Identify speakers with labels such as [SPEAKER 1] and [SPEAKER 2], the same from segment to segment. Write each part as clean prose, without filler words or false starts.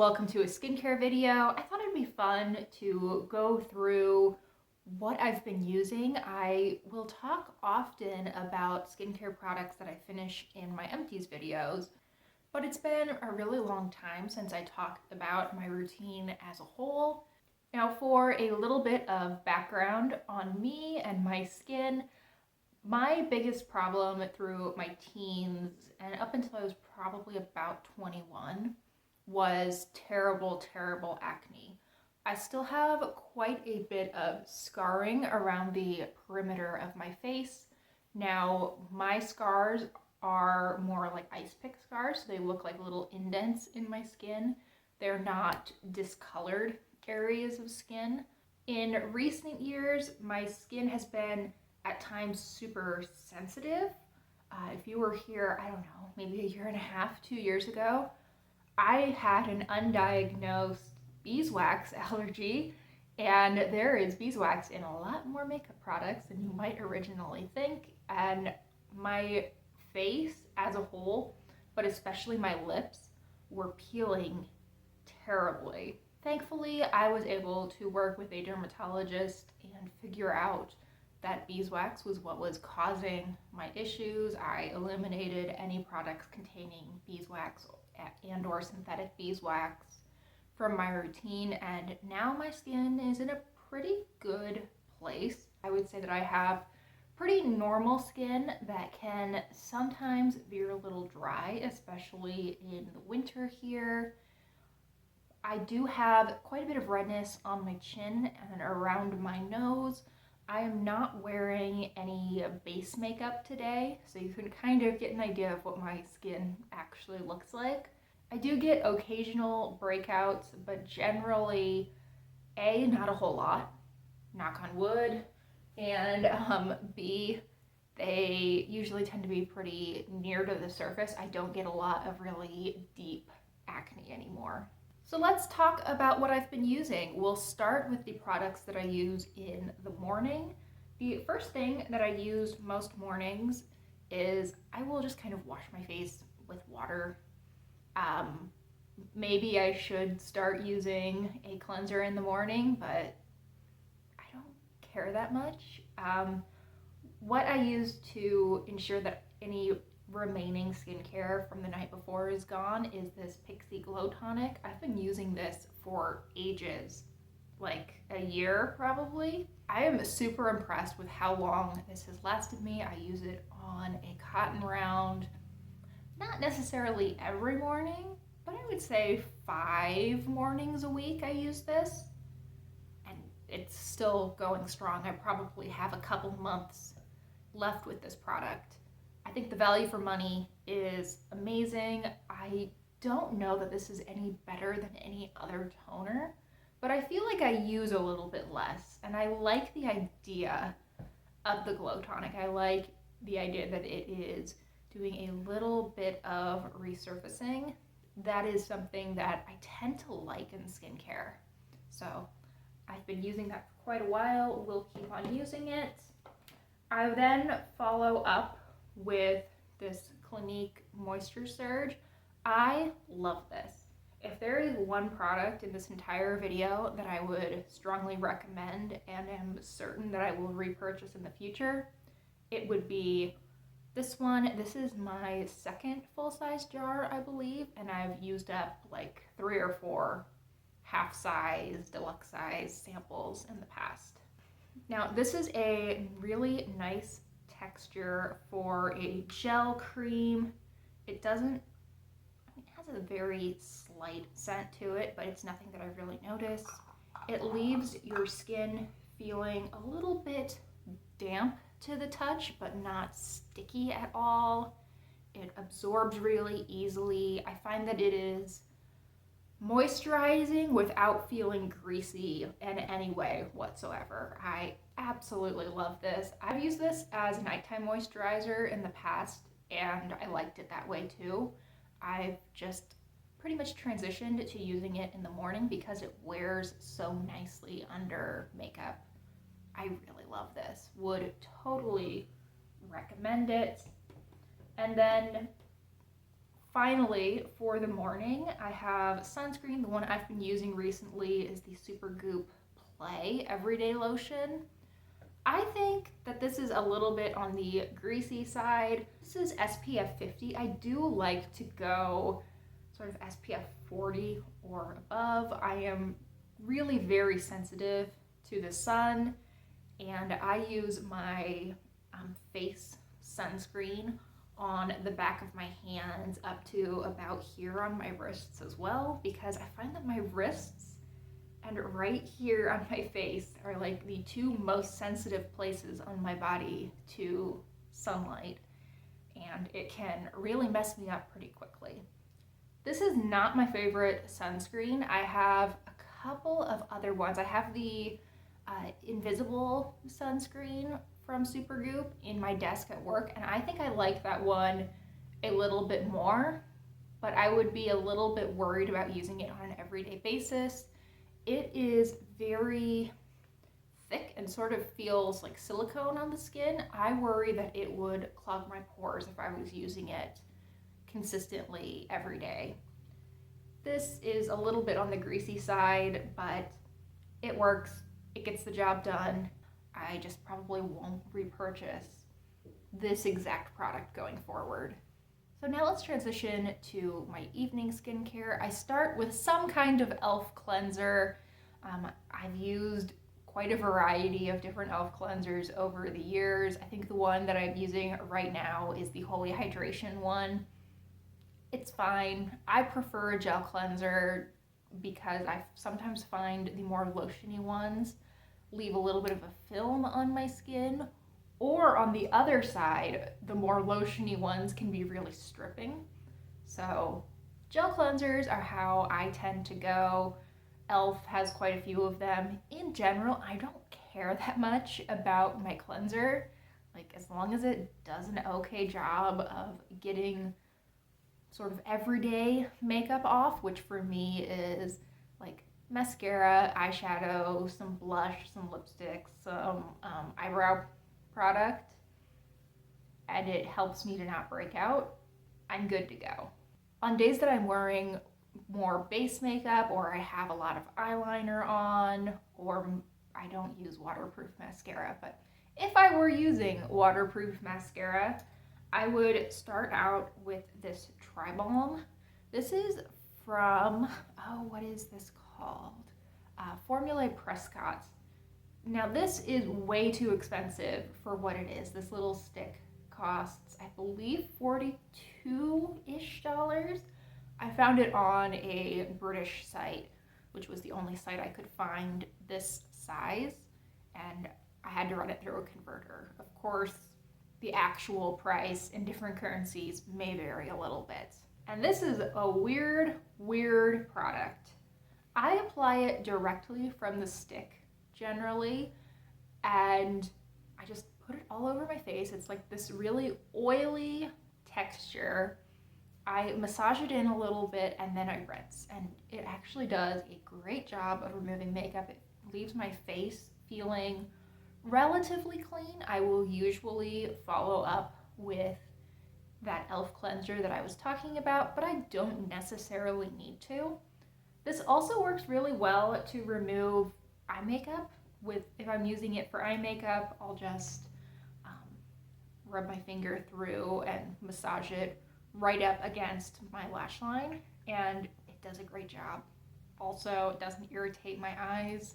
[SPEAKER 1] welcome to a skincare video. I thought it'd be fun to go through what I've been using. I will talk often about skincare products that I finish in my empties videos, but it's been a really long time since I talked about my routine as a whole. Now, for a little bit of background on me and my skin, my biggest problem through my teens and up until I was probably about 21 was terrible acne. I still have quite a bit of scarring around the perimeter of my face. Now, my scars are more like ice pick scars, so they look like little indents in my skin. They're not discolored areas of skin. In recent years, my skin has been at times super sensitive. If you were here, I don't know, maybe a year and a half, 2 years ago, I had an undiagnosed beeswax allergy, and there is beeswax in a lot more makeup products than you might originally think. And my face as a whole, but especially my lips, were peeling terribly. Thankfully, I was able to work with a dermatologist and figure out that beeswax was what was causing my issues. I eliminated any products containing beeswax and or synthetic beeswax from my routine, and now my skin is in a pretty good place. I would say that I have pretty normal skin that can sometimes veer a little dry, especially in the winter here. I do have quite a bit of redness on my chin and around my nose. I am not wearing any base makeup today, so you can kind of get an idea of what my skin actually looks like. I do get occasional breakouts, but generally, A, not a whole lot, knock on wood, and B, they usually tend to be pretty near to the surface. I don't get a lot of really deep acne anymore. So let's talk about what I've been using. We'll start with the products that I use in the morning. The first thing that I use most mornings is I will just kind of wash my face with water. Maybe I should start using a cleanser in the morning, but I don't care that much. What I use to ensure that any remaining skincare from the night before is gone is this Pixi Glow Tonic. I've been using this for ages, like a year probably. I am super impressed with how long this has lasted me. I use it on a cotton round, not necessarily every morning, but I would say 5 mornings a week I use this, and it's still going strong. I probably have a couple months left with this product. I think the value for money is amazing. I don't know that this is any better than any other toner, but I feel like I use a little bit less, and I like the idea of the Glow Tonic. I like the idea that it is doing a little bit of resurfacing. That is something that I tend to like in skincare. So I've been using that for quite a while. We'll keep on using it. I then follow up with this Clinique Moisture Surge. I love this. If there is one product in this entire video that I would strongly recommend and am certain that I will repurchase in the future, it would be this one. This is my second full-size jar, I believe, and I've used up like 3 or 4 half-size, deluxe size samples in the past. Now, this is a really nice texture for a gel cream. It has a very slight scent to it, but it's nothing that I really notice. It leaves your skin feeling a little bit damp to the touch, but not sticky at all. It absorbs really easily. I find that it is moisturizing without feeling greasy in any way whatsoever. I absolutely love this. I've used this as a nighttime moisturizer in the past, and I liked it that way too. I've just pretty much transitioned to using it in the morning because it wears so nicely under makeup. I really love this. Would totally recommend it. And then Finally, for the morning, I have sunscreen. The one I've been using recently is the Supergoop Play Everyday Lotion. I think that this is a little bit on the greasy side. This is SPF 50. I do like to go sort of SPF 40 or above. I am really very sensitive to the sun, and I use my face sunscreen on the back of my hands up to about here on my wrists as well, because I find that my wrists and right here on my face are like the two most sensitive places on my body to sunlight, and it can really mess me up pretty quickly. This is not my favorite sunscreen. I have a couple of other ones. I have the invisible sunscreen from Supergoop in my desk at work, and I think I like that one a little bit more, but I would be a little bit worried about using it on an everyday basis. It is very thick and sort of feels like silicone on the skin. I worry that it would clog my pores if I was using it consistently every day. This is a little bit on the greasy side, but it works. It gets the job done. I just probably won't repurchase this exact product going forward. So now let's transition to my evening skincare. I start with some kind of e.l.f. cleanser. I've used quite a variety of different e.l.f. cleansers over the years. I think the one that I'm using right now is the Holy Hydration one. It's fine. I prefer a gel cleanser because I sometimes find the more lotiony ones leave a little bit of a film on my skin, or on the other side, the more lotiony ones can be really stripping. So gel cleansers are how I tend to go. e.l.f. has quite a few of them. In general, I don't care that much about my cleanser. Like, as long as it does an okay job of getting sort of everyday makeup off, which for me is like mascara, eyeshadow, some blush, some lipstick, some eyebrow product, and it helps me to not break out, I'm good to go. On days that I'm wearing more base makeup, or I have a lot of eyeliner on, or I don't use waterproof mascara, but if I were using waterproof mascara, I would start out with this Tribalm. This is from, what is this called? Formula Prescott. Now this is way too expensive for what it is. This little stick costs, I believe, $42-ish. I found it on a British site, which was the only site I could find this size, and I had to run it through a converter. Of course, the actual price in different currencies may vary a little bit. And this is a weird product. I apply it directly from the stick generally, and I just put it all over my face. It's like this really oily texture. I massage it in a little bit and then I rinse, and it actually does a great job of removing makeup. It leaves my face feeling relatively clean. I will usually follow up with that e.l.f. cleanser that I was talking about, but I don't necessarily need to. This also works really well to remove eye makeup. If I'm using it for eye makeup, I'll just rub my finger through and massage it right up against my lash line, and it does a great job. Also, it doesn't irritate my eyes.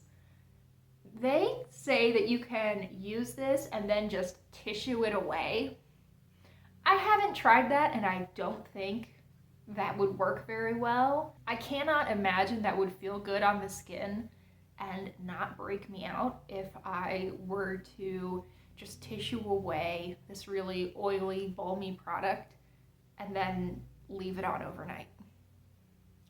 [SPEAKER 1] They say that you can use this and then just tissue it away. I haven't tried that, and I don't think that would work very well. I cannot imagine that would feel good on the skin and not break me out if I were to just tissue away this really oily, balmy product and then leave it on overnight.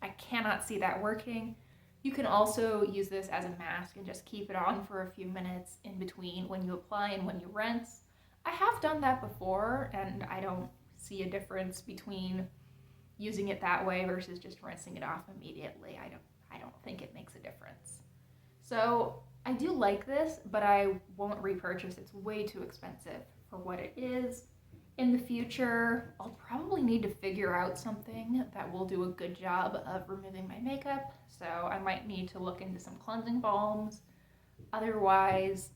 [SPEAKER 1] I cannot see that working. You can also use this as a mask and just keep it on for a few minutes in between when you apply and when you rinse. I have done that before, and I don't see a difference between using it that way versus just rinsing it off immediately. I don't think it makes a difference. So I do like this, but I won't repurchase. It's way too expensive for what it is. In the future, I'll probably need to figure out something that will do a good job of removing my makeup, so I might need to look into some cleansing balms. Otherwise,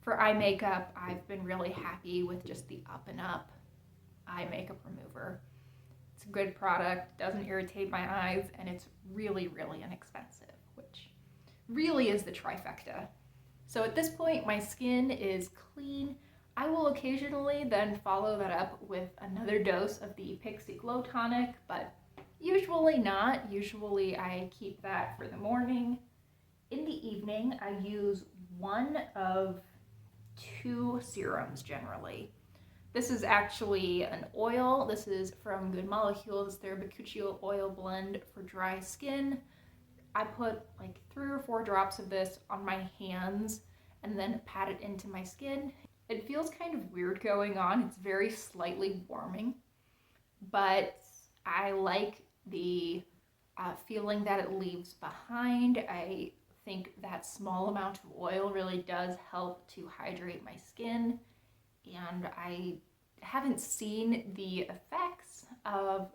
[SPEAKER 1] for eye makeup, I've been really happy with just the Up and Up eye makeup remover. It's a good product, doesn't irritate my eyes, and it's really, really inexpensive, which really is the trifecta. So at this point, my skin is clean. I will occasionally then follow that up with another dose of the Pixi Glow Tonic, but usually not. Usually I keep that for the morning. In the evening, I use one of two serums generally. This is actually an oil. This is from Good Molecules, their Bakuchiol oil blend for dry skin. I put like 3 or 4 drops of this on my hands and then pat it into my skin. It feels kind of weird going on. It's very slightly warming, but I like the feeling that it leaves behind. I think that small amount of oil really does help to hydrate my skin, and I haven't seen the effects of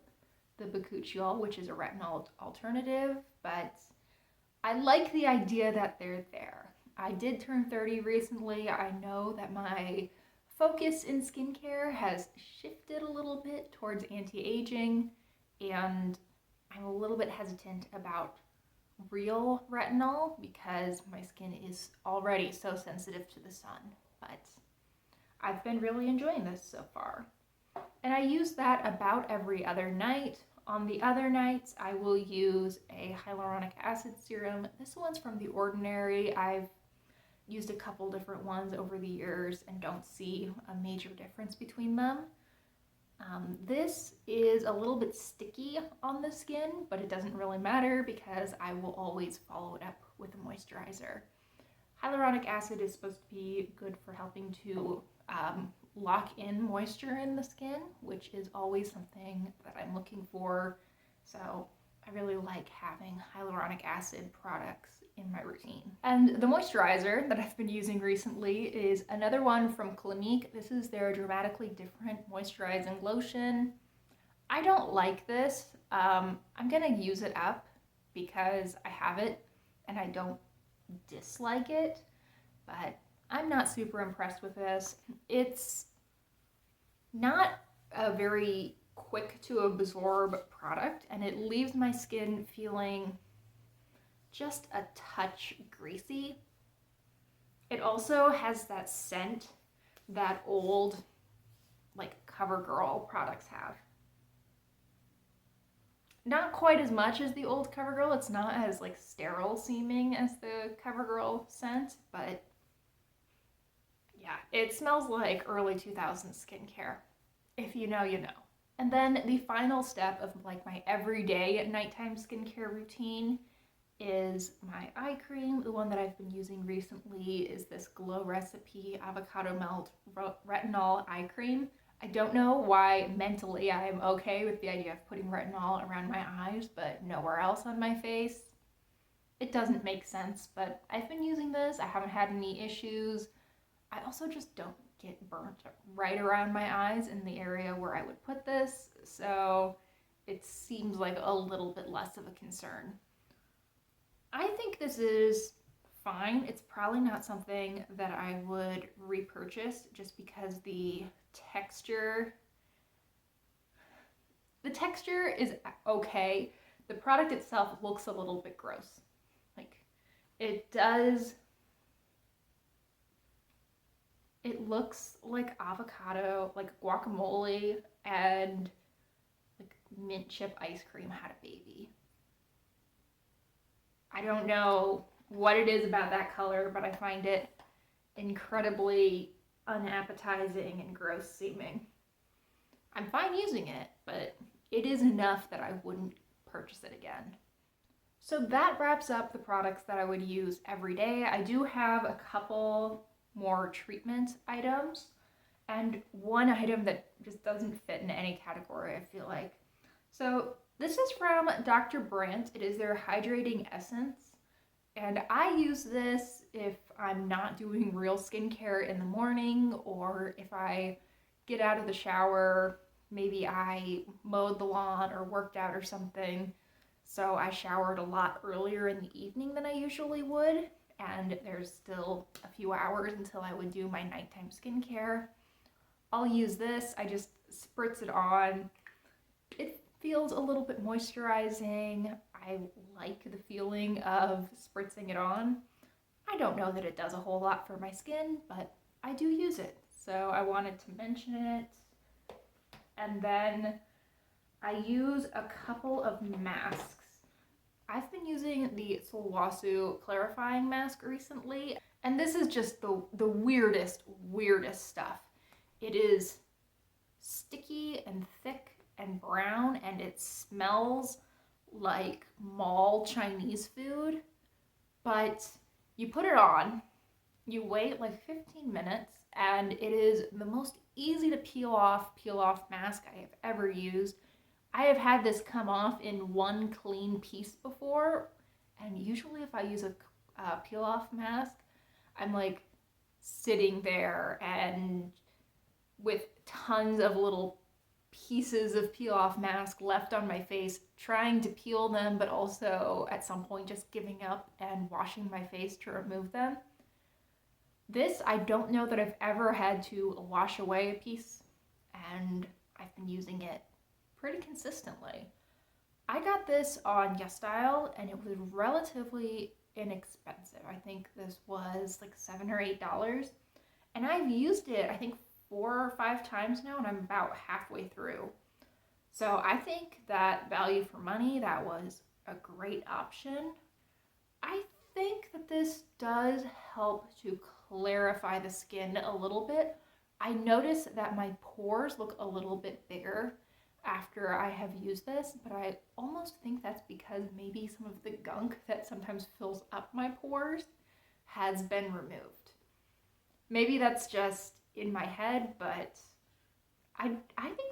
[SPEAKER 1] the Bakuchiol, which is a retinol alternative, but I like the idea that they're there. I did turn 30 recently. I know that my focus in skincare has shifted a little bit towards anti-aging, and I'm a little bit hesitant about real retinol because my skin is already so sensitive to the sun. But I've been really enjoying this so far. And I use that about every other night. On the other nights, I will use a hyaluronic acid serum. This one's from The Ordinary. I've used a couple different ones over the years and don't see a major difference between them. This is a little bit sticky on the skin, but it doesn't really matter because I will always follow it up with a moisturizer. Hyaluronic acid is supposed to be good for helping to lock in moisture in the skin, which is always something that I'm looking for. So I really like having hyaluronic acid products in my routine. And the moisturizer that I've been using recently is another one from Clinique. This is their Dramatically Different Moisturizing Lotion. I don't like this. I'm gonna use it up because I have it and I don't dislike it, but I'm not super impressed with this. It's not a very quick to absorb product, and it leaves my skin feeling just a touch greasy. It also has that scent that old like CoverGirl products have. Not quite as much as the old CoverGirl. It's not as like sterile seeming as the CoverGirl scent, but yeah, it smells like early 2000s skincare. If you know, you know. And then the final step of like my everyday nighttime skincare routine is my eye cream. The one that I've been using recently is this Glow Recipe Avocado Melt Retinol Eye Cream. I don't know why mentally I am okay with the idea of putting retinol around my eyes, but nowhere else on my face. It doesn't make sense, but I've been using this. I haven't had any issues. I also just don't get burnt right around my eyes in the area where I would put this, so it seems like a little bit less of a concern. I think this is fine. It's probably not something that I would repurchase just because the texture is okay. The product itself looks a little bit gross. Like it does. It looks like avocado, like guacamole and like mint chip ice cream had a baby. I don't know what it is about that color, but I find it incredibly unappetizing and gross seeming. I'm fine using it, but it is enough that I wouldn't purchase it again. So that wraps up the products that I would use every day. I do have a couple more treatment items and one item that just doesn't fit in any category, I feel like. So this is from Dr. Brandt. It is their Hydrating Essence. And I use this if I'm not doing real skincare in the morning or if I get out of the shower. Maybe I mowed the lawn or worked out or something. So I showered a lot earlier in the evening than I usually would. And there's still a few hours until I would do my nighttime skincare. I'll use this. I just spritz it on. It feels a little bit moisturizing. I like the feeling of spritzing it on. I don't know that it does a whole lot for my skin, but I do use it. So I wanted to mention it. And then I use a couple of masks. I've been using the Sulwhasoo clarifying mask recently, and this is just the weirdest stuff. It is sticky and thick and brown, and it smells like mall Chinese food, but you put it on, you wait like 15 minutes, and it is the most easy to peel off mask I have ever used. I have had this come off in one clean piece before, and usually if I use a peel off mask, I'm like sitting there and with tons of little pieces of peel off mask left on my face, trying to peel them, but also at some point just giving up and washing my face to remove them. This, I don't know that I've ever had to wash away a piece, and I've been using it pretty consistently. I got this on YesStyle, and it was relatively inexpensive. I think this was like $7 or $8, and I've used it, I think 4 or 5 times now, and I'm about halfway through. So I think that value for money, that was a great option. I think that this does help to clarify the skin a little bit. I notice that my pores look a little bit bigger after I have used this, but I almost think that's because maybe some of the gunk that sometimes fills up my pores has been removed. Maybe that's just in my head, but I think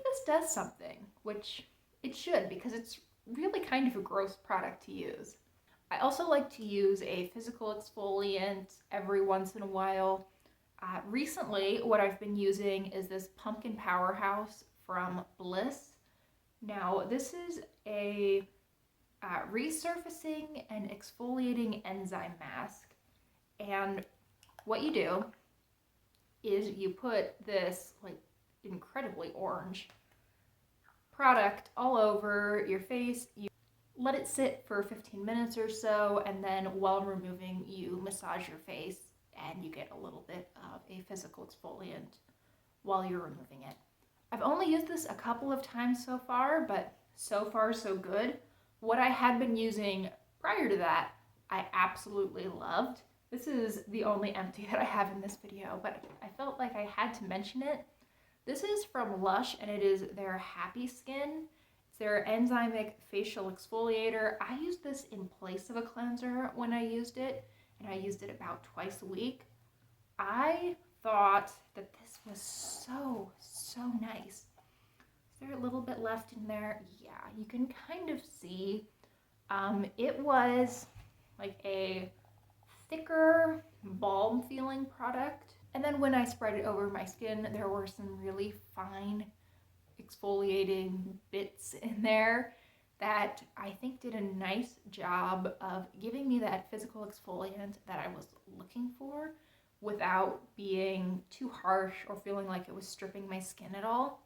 [SPEAKER 1] this does something, which it should, because it's really kind of a gross product to use. I also like to use a physical exfoliant every once in a while. Recently, what I've been using is this Pumpkin Powerhouse from Bliss. Now, this is a resurfacing and exfoliating enzyme mask. And what you do is you put this like incredibly orange product all over your face. You let it sit for 15 minutes or so, and then while removing, you massage your face and you get a little bit of a physical exfoliant while you're removing it. I've only used this a couple of times so far, but so far so good. What I had been using prior to that, I absolutely loved. This is the only empty that I have in this video, but I felt like I had to mention it. This is from Lush, and it is their Happy Skin. It's their enzymic facial exfoliator. I used this in place of a cleanser when I used it, and I used it about twice a week. I thought that this was so nice. Is there a little bit left in there? Yeah, you can kind of see. It was like a thicker balm feeling product. And then when I spread it over my skin, there were some really fine exfoliating bits in there that I think did a nice job of giving me that physical exfoliant that I was looking for without being too harsh or feeling like it was stripping my skin at all.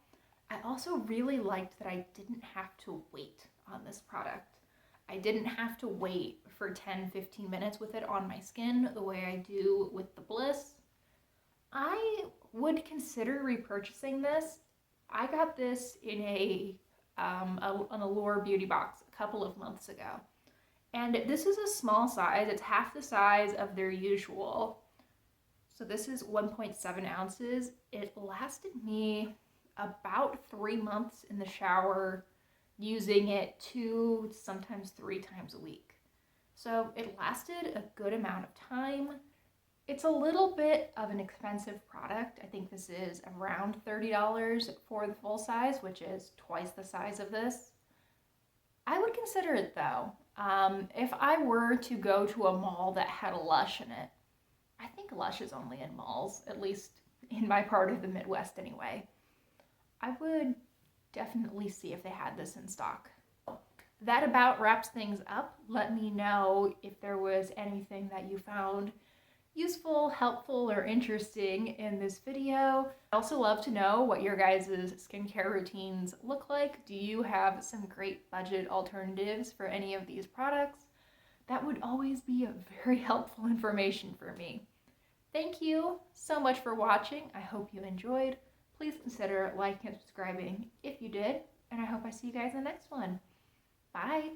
[SPEAKER 1] I also really liked that I didn't have to wait on this product. I didn't have to wait for 10-15 minutes with it on my skin the way I do with the Bliss. I would consider repurchasing this. I got this in an Allure beauty box a couple of months ago. And this is a small size. It's half the size of their usual. So this is 1.7 ounces. It lasted me about 3 months in the shower, using it 2, sometimes 3 times a week. So it lasted a good amount of time. It's a little bit of an expensive product. I think this is around $30 for the full size, which is twice the size of this. I would consider it though. If I were to go to a mall that had a Lush in it, I think Lush is only in malls, at least in my part of the Midwest anyway. I would definitely see if they had this in stock. That about wraps things up. Let me know if there was anything that you found useful, helpful, or interesting in this video. I also love to know what your guys' skincare routines look like. Do you have some great budget alternatives for any of these products? That would always be a very helpful information for me. Thank you so much for watching. I hope you enjoyed. Please consider liking and subscribing if you did, and I hope I see you guys in the next one. Bye!